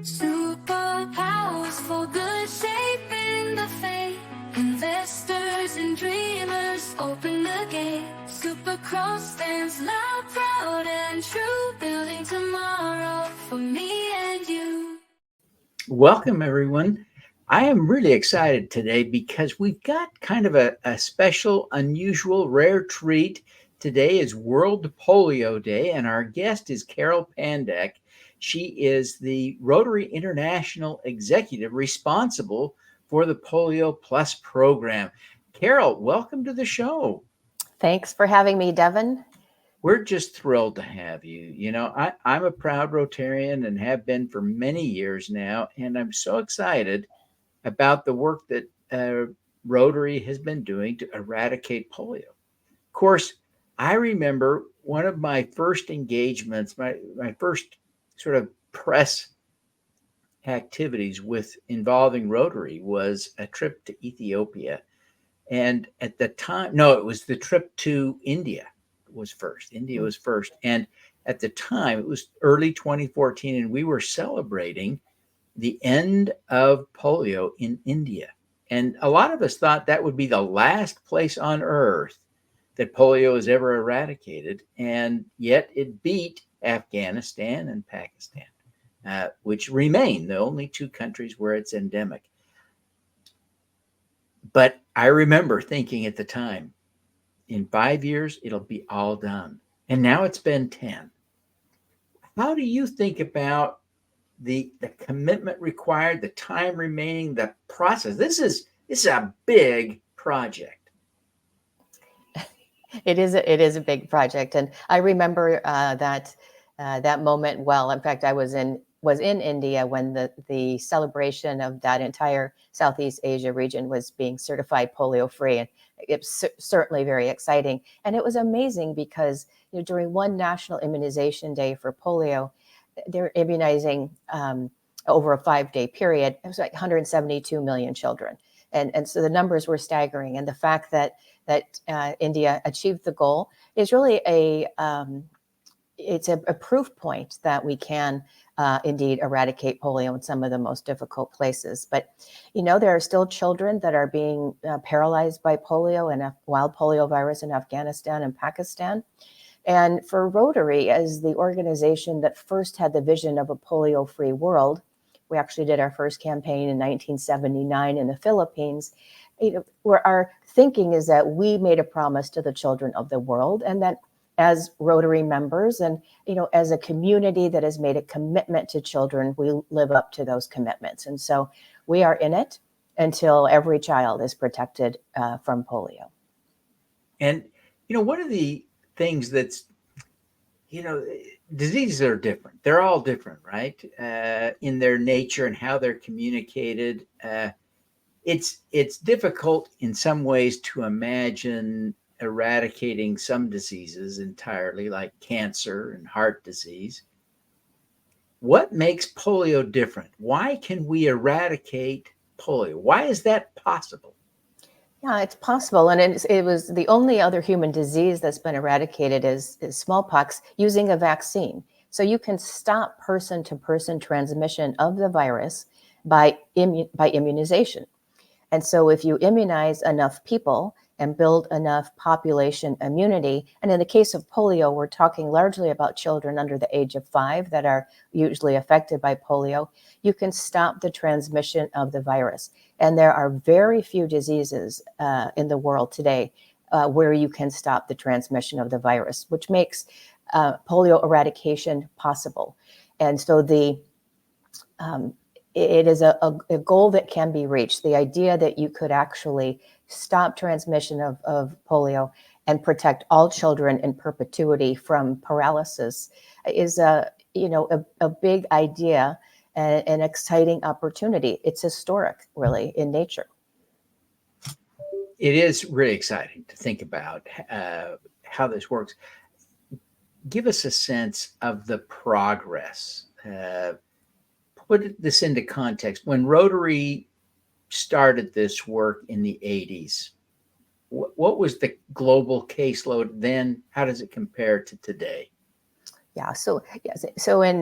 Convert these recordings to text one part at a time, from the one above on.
Superpowers for good, shaping the fate. Investors and dreamers open the gate. Super Cross stands loud, proud, and true, building tomorrow for me and you. Welcome, everyone. I am really excited today because we've got kind of a special, unusual, rare treat. Today is World Polio Day, and our guest is Carol Pandak. She is the Rotary International executive responsible for the Polio Plus program. Carol, welcome to the show. Thanks for having me, Devin. We're just thrilled to have you. I'm a proud Rotarian and have been for many years now, and I'm so excited about the work that Rotary has been doing to eradicate polio. Of course, I remember one of my first engagements, my first sort of press activities with involving Rotary was a trip to Ethiopia. And at the time, no, it was the trip to India was first. India was first. And at the time, it was early 2014, and we were celebrating the end of polio in India. And a lot of us thought that would be the last place on earth that polio is ever eradicated. And yet it beat Afghanistan and Pakistan, which remain the only two countries where it's endemic. But I remember thinking at the time, in 5 years, it'll be all done. And now it's been 10. How do you think about the commitment required, the time remaining, the process? This is a big project. It is a big project, and I remember that moment well. In fact, I was in India when the celebration of that entire Southeast Asia region was being certified polio free, and it's certainly very exciting. And it was amazing because during one national immunization day for polio, they're immunizing over a 5-day period. It was like 172 million children. And so the numbers were staggering. And the fact that India achieved the goal is really it's a proof point that we can indeed eradicate polio in some of the most difficult places. But, there are still children that are being paralyzed by polio and wild poliovirus in Afghanistan and Pakistan. And for Rotary, as the organization that first had the vision of a polio-free world, we actually did our first campaign in 1979 in the Philippines. Where our thinking is that we made a promise to the children of the world, and that as Rotary members and as a community that has made a commitment to children, we live up to those commitments. And so we are in it until every child is protected from polio. And one of the things that's diseases are different. They're all different, right? In their nature and how they're communicated. It's difficult in some ways to imagine eradicating some diseases entirely, like cancer and heart disease. What makes polio different? Why can we eradicate polio? Why is that possible? Yeah, it's possible. And it was the only other human disease that's been eradicated is smallpox using a vaccine. So you can stop person-to-person transmission of the virus by immunization. And so if you immunize enough people and build enough population immunity, and in the case of polio, we're talking largely about children under the age of 5 that are usually affected by polio, you can stop the transmission of the virus. And there are very few diseases in the world today where you can stop the transmission of the virus, which makes polio eradication possible. And so it is a goal that can be reached. The idea that you could actually stop transmission of polio and protect all children in perpetuity from paralysis is a big idea and an exciting opportunity. It's historic, really, in nature. It is really exciting to think about how this works. Give us a sense of the progress. Put this into context. When Rotary started this work in the 80s, what was the global caseload then? How does it compare to today? Yeah. So yes. So in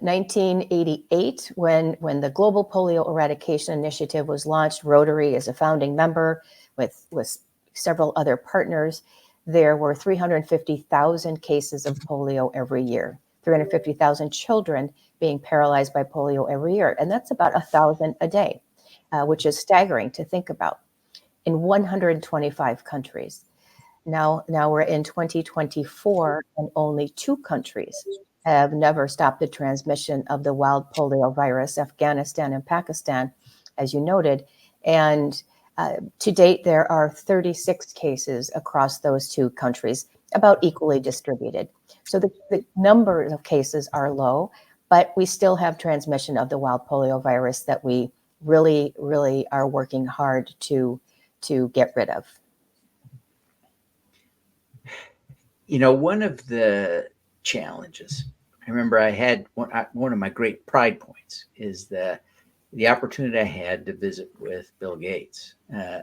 1988, when the Global Polio Eradication Initiative was launched, Rotary is a founding member with several other partners. There were 350,000 cases of polio every year. 350,000 children being paralyzed by polio every year, and that's about 1,000 a day, which is staggering to think about. In 125 countries. Now we're in 2024, and only 2 countries have never stopped the transmission of the wild polio virus, Afghanistan and Pakistan, as you noted. And to date, there are 36 cases across those 2 countries, about equally distributed. So the number of cases are low, but we still have transmission of the wild polio virus that we really, really are working hard to get rid of. You know, one of the challenges, I remember I had one of my great pride points is the opportunity I had to visit with Bill Gates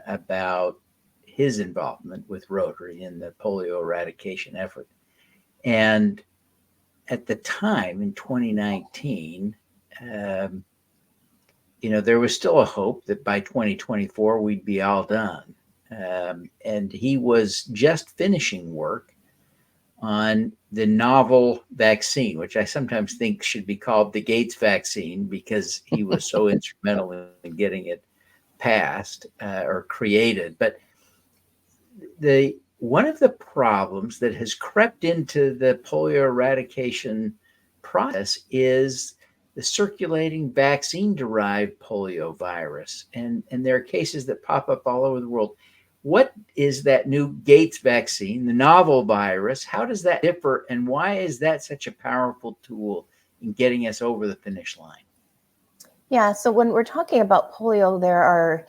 about his involvement with Rotary in the polio eradication effort. And at the time in 2019, there was still a hope that by 2024 we'd be all done. And he was just finishing work on the novel vaccine, which I sometimes think should be called the Gates vaccine because he was so instrumental in getting it passed or created. But one of the problems that has crept into the polio eradication process is the circulating vaccine-derived poliovirus. And there are cases that pop up all over the world. What is that new Gates vaccine, the novel virus? How does that differ? And why is that such a powerful tool in getting us over the finish line? Yeah, so when we're talking about polio, there are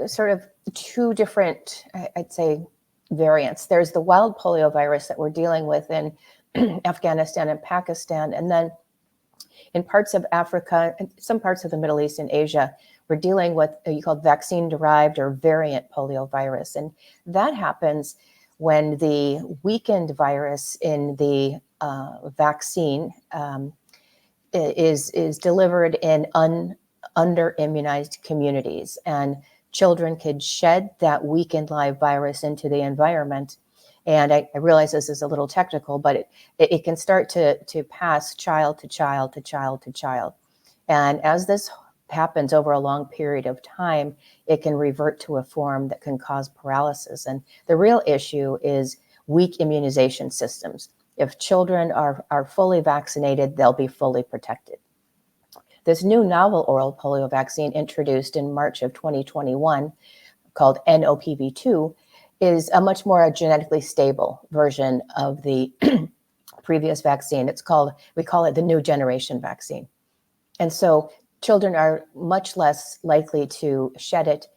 sort of 2 different, I'd say, variants. There's the wild polio virus that we're dealing with in Afghanistan and Pakistan. And then in parts of Africa and some parts of the Middle East and Asia, we're dealing with you called vaccine-derived or variant poliovirus. And that happens when the weakened virus in the vaccine is delivered in under-immunized communities. And children could shed that weakened live virus into the environment. And I realize this is a little technical, but it can start to pass child to child to child to child. And as this happens over a long period of time, it can revert to a form that can cause paralysis. And the real issue is weak immunization systems. If children are fully vaccinated, they'll be fully protected. This new novel oral polio vaccine introduced in March of 2021 called NOPV2 is a much more genetically stable version of the previous vaccine. We call it the new generation vaccine. And so children are much less likely to shed it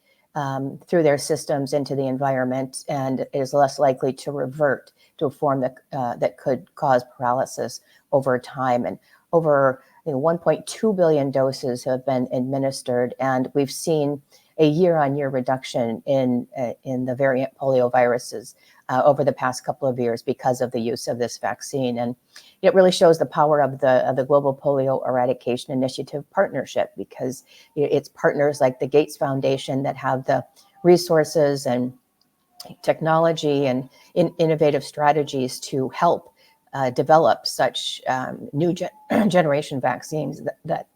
through their systems into the environment, and is less likely to revert to a form that could cause paralysis over time. And over 1.2 billion doses have been administered, and we've seen a year-on-year reduction in the variant polioviruses over the past couple of years because of the use of this vaccine. And it really shows the power of the Global Polio Eradication Initiative partnership, because it's partners like the Gates Foundation that have the resources and technology and innovative strategies to help develop such new generation vaccines that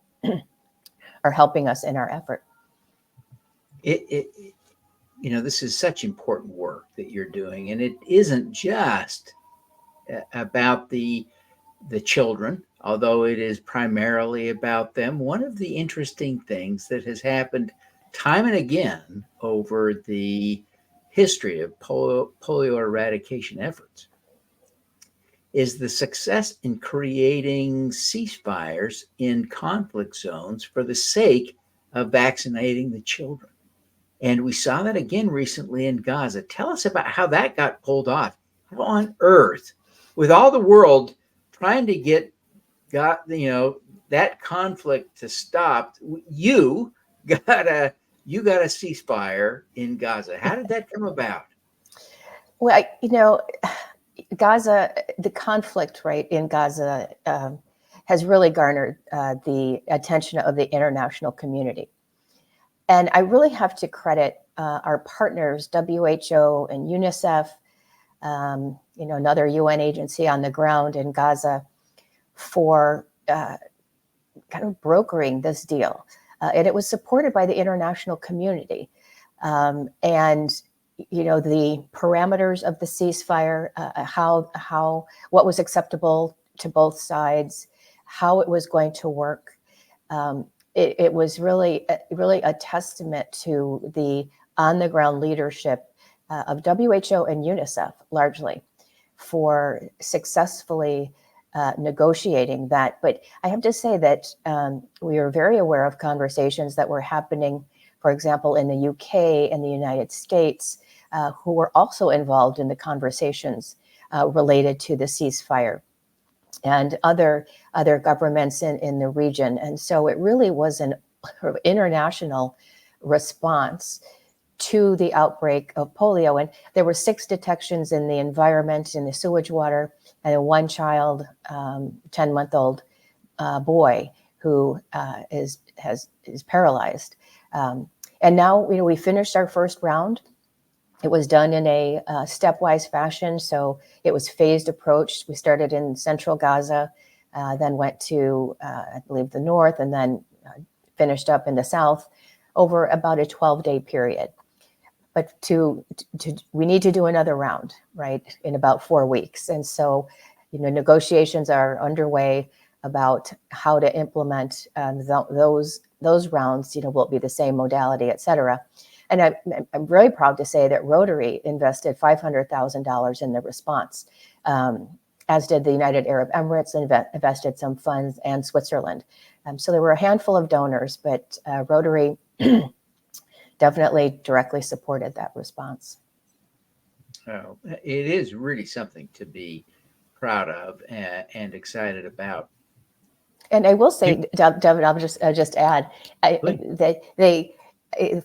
are helping us in our effort. This is such important work that you're doing, and it isn't just about the children, although it is primarily about them. One of the interesting things that has happened time and again over the history of polio eradication efforts is the success in creating ceasefires in conflict zones for the sake of vaccinating the children. And we saw that again recently in Gaza. Tell us about how that got pulled off. How on earth, with all the world trying to get that conflict to stop, you got a ceasefire in Gaza. How did that come about? Well, Gaza, the conflict right in Gaza has really garnered the attention of the international community. And I really have to credit our partners, WHO and UNICEF, another UN agency on the ground in Gaza, for kind of brokering this deal. And it was supported by the international community. And the parameters of the ceasefire, what was acceptable to both sides, how it was going to work. It was really a testament to the on-the-ground leadership of WHO and UNICEF, largely, for successfully negotiating that. But I have to say that we are very aware of conversations that were happening, for example, in the UK and the United States, who were also involved in the conversations related to the ceasefire, and other governments in the region. And so it really was an international response to the outbreak of polio. And there were 6 detections in the environment, in the sewage water, and one child, 10-month-old boy, who is paralyzed. And now, we finished our first round. It was done in a stepwise fashion, so it was phased approach. We started in central Gaza, then went to, I believe, the north, and then finished up in the south over about a 12-day period. But we need to do another round, right, in about 4 weeks. And so, negotiations are underway about how to implement those rounds. Will it be the same modality, et cetera. And I'm very proud to say that Rotary invested $500,000 in the response, as did the United Arab Emirates, invested some funds, and Switzerland. So there were a handful of donors, but Rotary definitely directly supported that response. Oh, it is really something to be proud of and excited about. And I will say, Devin, I'll just add that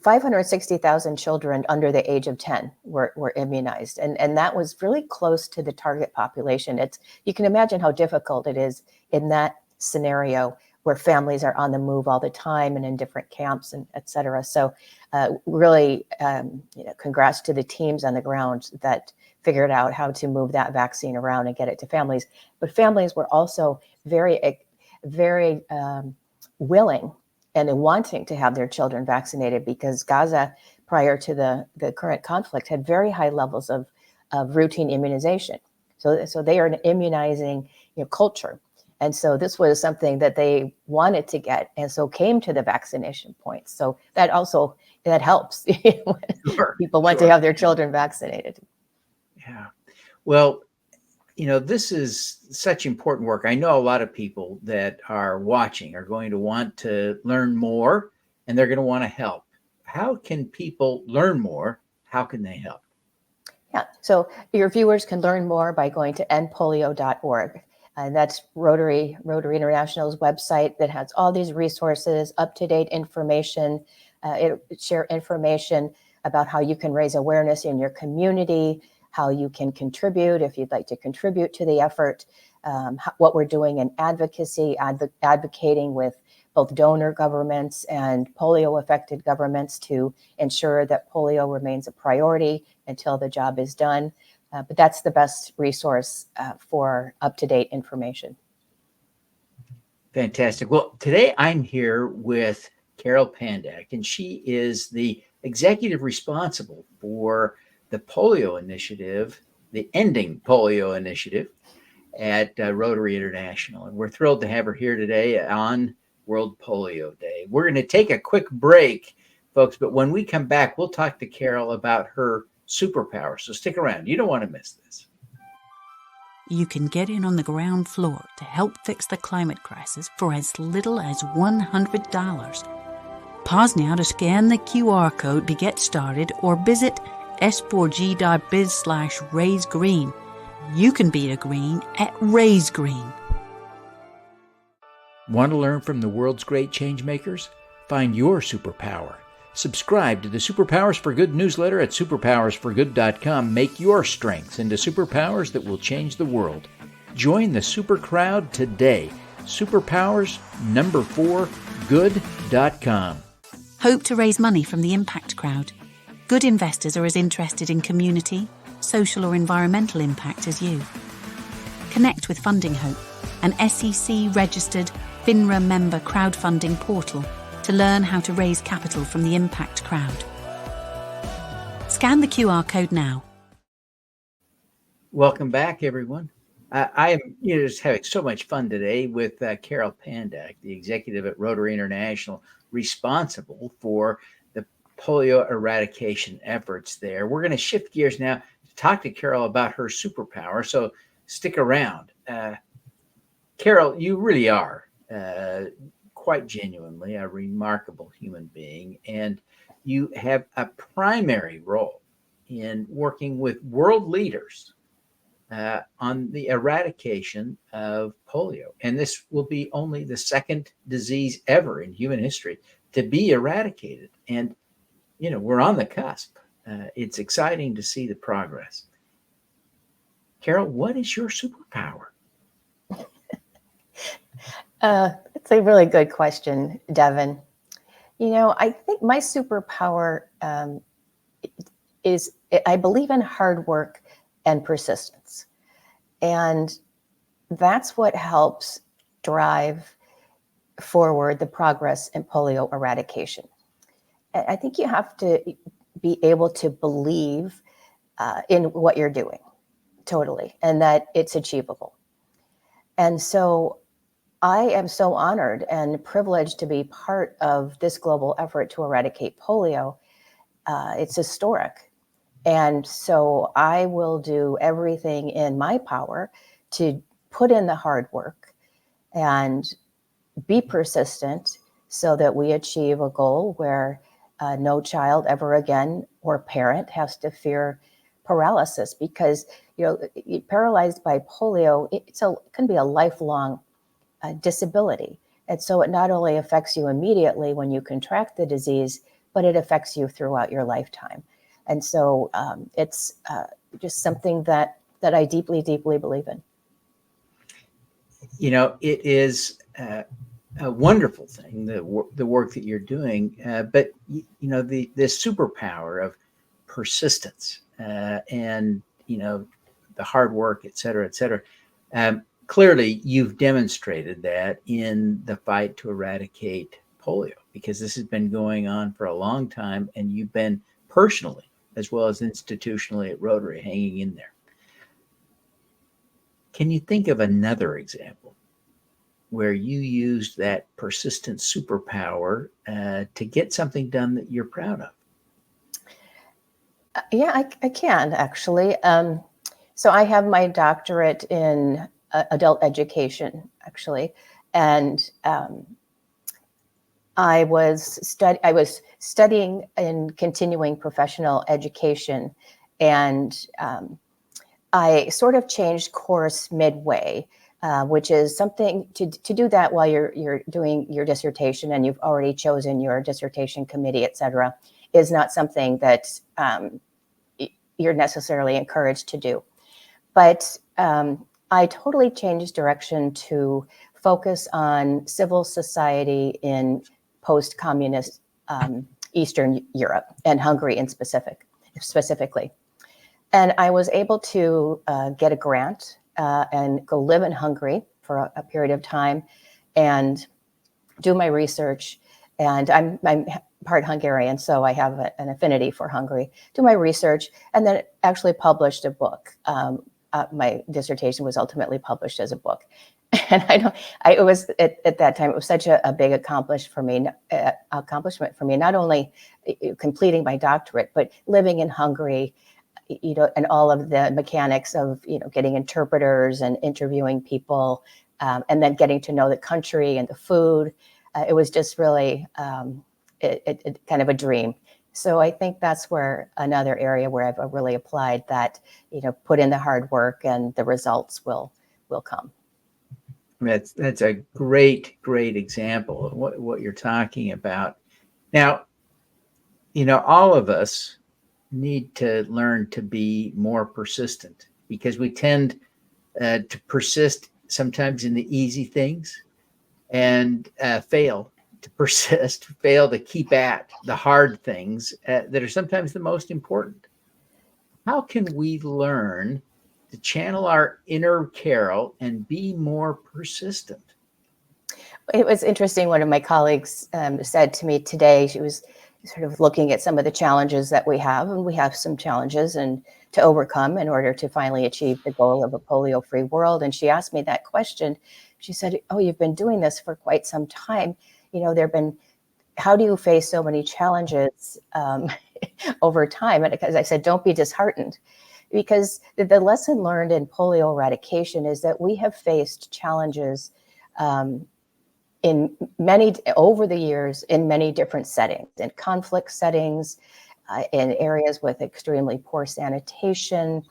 560,000 children under the age of 10 were immunized. And that was really close to the target population. You can imagine how difficult it is in that scenario where families are on the move all the time and in different camps, and et cetera. So really, congrats to the teams on the ground that figured out how to move that vaccine around and get it to families. But families were also very, very willing and wanting to have their children vaccinated, because Gaza, prior to the current conflict, had very high levels of routine immunization. So they are an immunizing culture. And so this was something that they wanted to get, and so came to the vaccination point. So that helps when people want to have their children vaccinated. Yeah. Well, this is such important work. I know a lot of people that are watching are going to want to learn more, and they're going to want to help. How can people learn more? How can they help? Yeah, so your viewers can learn more by going to endpolio.org. That's Rotary International's website that has all these resources, up-to-date information. It share information about how you can raise awareness in your community, how you can contribute if you'd like to contribute to the effort, what we're doing in advocacy, advocating with both donor governments and polio-affected governments to ensure that polio remains a priority until the job is done. But that's the best resource for up-to-date information. Fantastic. Well, today I'm here with Carol Pandak, and she is the executive responsible for the polio initiative, the Ending Polio Initiative at Rotary International. And we're thrilled to have her here today on World Polio Day. We're going to take a quick break, folks, but when we come back, we'll talk to Carol about her superpower. So stick around. You don't want to miss this. You can get in on the ground floor to help fix the climate crisis for as little as $100. Pause now to scan the QR code to get started, or visit s4g.biz/raisegreen. You can be a green at Raise Green. Want to learn from the world's great change makers? Find your superpower. Subscribe to the Superpowers for Good newsletter at superpowersforgood.com. Make your strengths into superpowers that will change the world. Join the super crowd today. Superpowers4good.com. Hope to raise money from the impact crowd. Good investors are as interested in community, social or environmental impact as you. Connect with Funding Hope, an SEC-registered FINRA member crowdfunding portal to learn how to raise capital from the impact crowd. Scan the QR code now. Welcome back, everyone. I am just having so much fun today with Carol Pandak, the executive at Rotary International, responsible for the polio eradication efforts there. We're going to shift gears now to talk to Carol about her superpower, so stick around. Carol, you really are quite genuinely a remarkable human being, and you have a primary role in working with world leaders on the eradication of polio. And this will be only the second disease ever in human history to be eradicated. And, you know, we're on the cusp. It's exciting to see the progress. Carol, what is your superpower? It's a really good question, Devin. You know, I think my superpower is I believe in hard work and persistence. And that's what helps drive forward the progress in polio eradication. I think you have to be able to believe in what you're doing, totally, and that it's achievable. And so I am so honored and privileged to be part of this global effort to eradicate polio. It's historic. And so I will do everything in my power to put in the hard work and be persistent so that we achieve a goal where no child ever again or parent has to fear paralysis, because, you know, paralyzed by polio, it can be a lifelong disability. And so it not only affects you immediately when you contract the disease, but it affects you throughout your lifetime. And so it's just something that I deeply, deeply believe in. You know, it is a wonderful thing, the work that you're doing, but you know, the superpower of persistence and, you know, the hard work, et cetera, et cetera. Clearly, you've demonstrated that in the fight to eradicate polio, because this has been going on for a long time, and you've been personally as well as institutionally at Rotary hanging in there. Can you think of another example where you used that persistent superpower to get something done that you're proud of? Yeah, I can actually. So I have my doctorate in adult education, actually, and I was studying in continuing professional education, and I sort of changed course midway, which is something to do that while you're doing your dissertation and you've already chosen your dissertation committee, et cetera, is not something that you're necessarily encouraged to do. But I totally changed direction to focus on civil society in post-communist Eastern Europe and Hungary in specifically. And I was able to get a grant and go live in Hungary for a period of time and do my research. And I'm part Hungarian, so I have an affinity for Hungary. Do my research, and then actually published a book. My dissertation was ultimately published as a book. And it was at that time, it was such a big accomplishment for me, not only completing my doctorate, but living in Hungary, you know, and all of the mechanics of, you know, getting interpreters and interviewing people, and then getting to know the country and the food. It was just really it kind of a dream. So I think that's where another area where I've really applied that, you know, put in the hard work and the results will come. That's a great example of what you're talking about. Now, all of us need to learn to be more persistent, because we tend to persist sometimes in the easy things and fail to persist, fail to keep at the hard things that are sometimes the most important. How can we learn to channel our inner Carol and be more persistent? It was interesting. One of my colleagues said to me today, she was sort of looking at some of the challenges that we have, and we have some challenges and to overcome in order to finally achieve the goal of a polio-free world. And she asked me that question. She said, "Oh, you've been doing this for quite some time. How do you face so many challenges over time?" And because I said, "Don't be disheartened," because the lesson learned in polio eradication is that we have faced challenges over the years in many different settings, in conflict settings, in areas with extremely poor sanitation,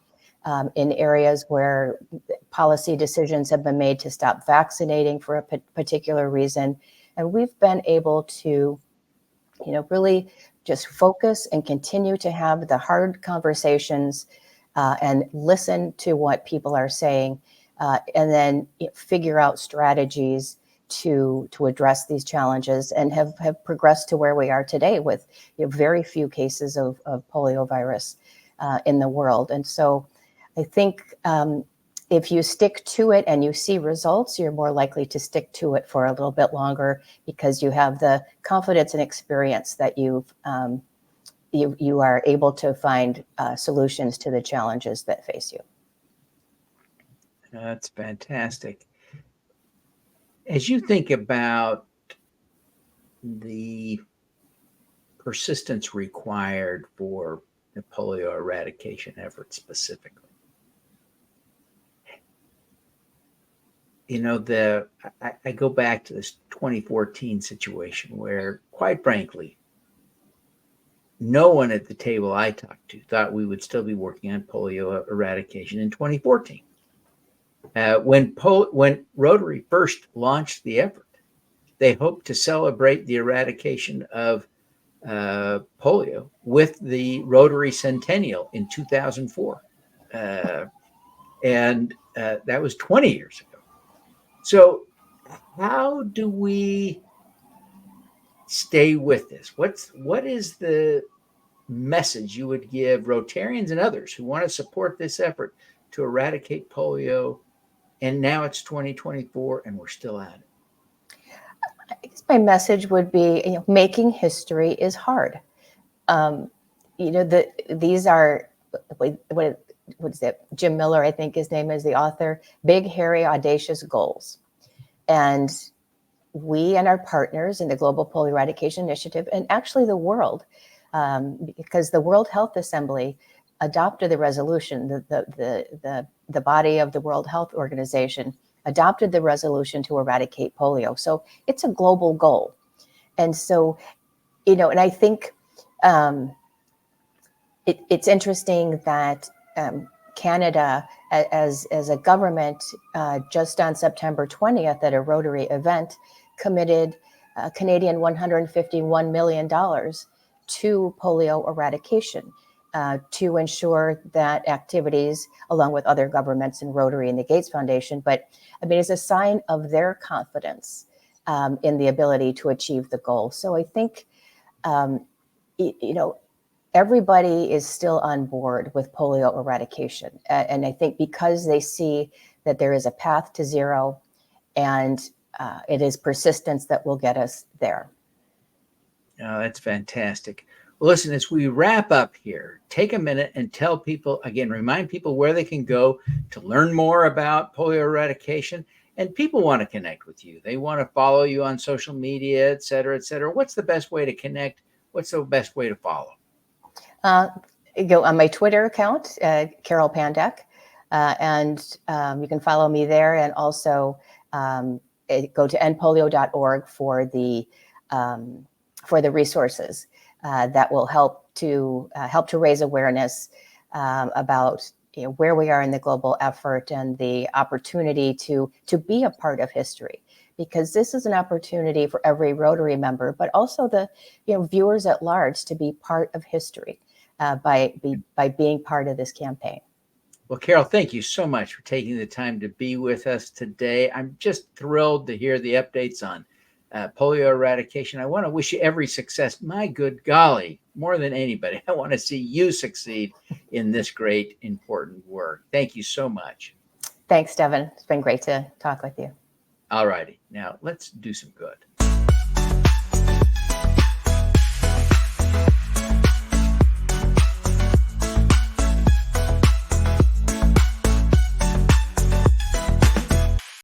in areas where policy decisions have been made to stop vaccinating for a particular reason. And we've been able to, really just focus and continue to have the hard conversations and listen to what people are saying, and then figure out strategies to address these challenges, and have progressed to where we are today with very few cases of poliovirus in the world. And so I think if you stick to it and you see results, you're more likely to stick to it for a little bit longer, because you have the confidence and experience that you are able to find solutions to the challenges that face you. That's fantastic. As you think about the persistence required for the polio eradication effort specifically, I go back to this 2014 situation where, quite frankly, no one at the table I talked to thought we would still be working on polio eradication in 2014. When Rotary first launched the effort, they hoped to celebrate the eradication of polio with the Rotary Centennial in 2004. And that was 20 years ago. So how do we stay with this? What is the message you would give Rotarians and others who want to support this effort to eradicate polio? And now it's 2024 and we're still at it. I guess my message would be, making history is hard. These are, what is it? Jim Miller, I think his name is, the author, big, hairy, audacious goals. And we and our partners in the Global Polio Eradication Initiative, and actually the world, because the World Health Assembly adopted the resolution, the body of the World Health Organization adopted the resolution to eradicate polio. So it's a global goal. And so, and I think it's interesting that Canada, as a government, just on September 20th at a Rotary event, committed Canadian $151 million to polio eradication, to ensure that activities, along with other governments and Rotary and the Gates Foundation, but it's a sign of their confidence in the ability to achieve the goal. So I think, everybody is still on board with polio eradication. And I think because they see that there is a path to zero, and it is persistence that will get us there. Oh, that's fantastic. Well, listen, as we wrap up here, take a minute and tell people, again, remind people where they can go to learn more about polio eradication. And people want to connect with you. They want to follow you on social media, et cetera, et cetera. What's the best way to connect? What's the best way to follow? Go on my Twitter account, Carol Pandak, and you can follow me there. And also go to endpolio.org for the resources that will help to raise awareness about where we are in the global effort and the opportunity to be a part of history. because this is an opportunity for every Rotary member, but also the viewers at large to be part of history by being part of this campaign. Well, Carol, thank you so much for taking the time to be with us today. I'm just thrilled to hear the updates on polio eradication. I want to wish you every success. My good golly, more than anybody, I want to see you succeed in this great, important work. Thank you so much. Thanks, Devin. It's been great to talk with you. All righty. Now let's do some good.